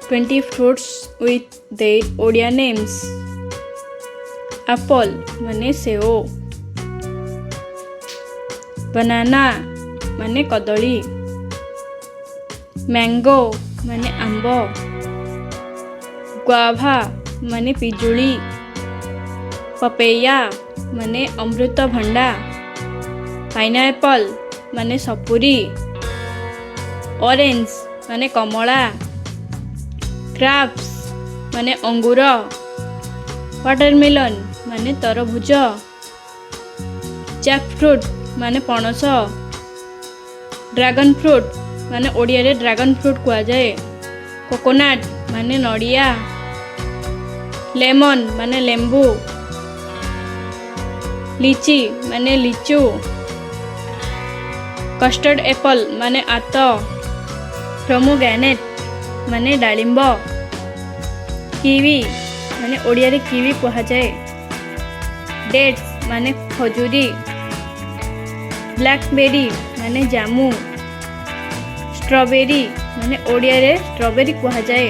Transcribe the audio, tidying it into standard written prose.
20 fruits with their Odia names. Apple ମାନେ ସେଓ, banana ମାନେ କଦଳୀ, mango ମାନେ ଆମ୍ବ, guava ମାନେ ପିଜୁଳି, papaya ମାନେ ଅମୃତଭଣ୍ଡା, pineapple ମାନେ ସପୁରୀ, orange ମାନେ କମଳା, grapes ମାନେ ଅଙ୍ଗୁର, watermelon ମାନେ ତରଭୁଜ, jackfruit ମାନେ ପଣସ, dragon fruit ମାନେ ଓଡ଼ିଆରେ ଡ୍ରାଗନ୍ ଫ୍ରୁଟ୍ କୁହାଯାଏ, କୋକୋନଟ୍ ମାନେ ନଡ଼ିଆ, ଲେମନ୍ ମାନେ ଲେମ୍ବୁ, ଲିଚି ମାନେ ଲିଚୁ, କଷ୍ଟର୍ଡ ଏପଲ୍ ମାନେ ଆତ, ପ୍ରୋମୋଗ୍ରାନେଟ୍ ମାନେ ଡାଳିମ୍ବ, କିୱି ମାନେ ଓଡ଼ିଆରେ କିୱି କୁହାଯାଏ, ଡେଟ୍ସ ମାନେ ଖଜୁରୀ, ବ୍ଲାକବେରୀ ମାନେ ଜାମୁ, ଷ୍ଟ୍ରବେରୀ ମାନେ ଓଡ଼ିଆରେ ଷ୍ଟ୍ରବେରୀ କୁହାଯାଏ।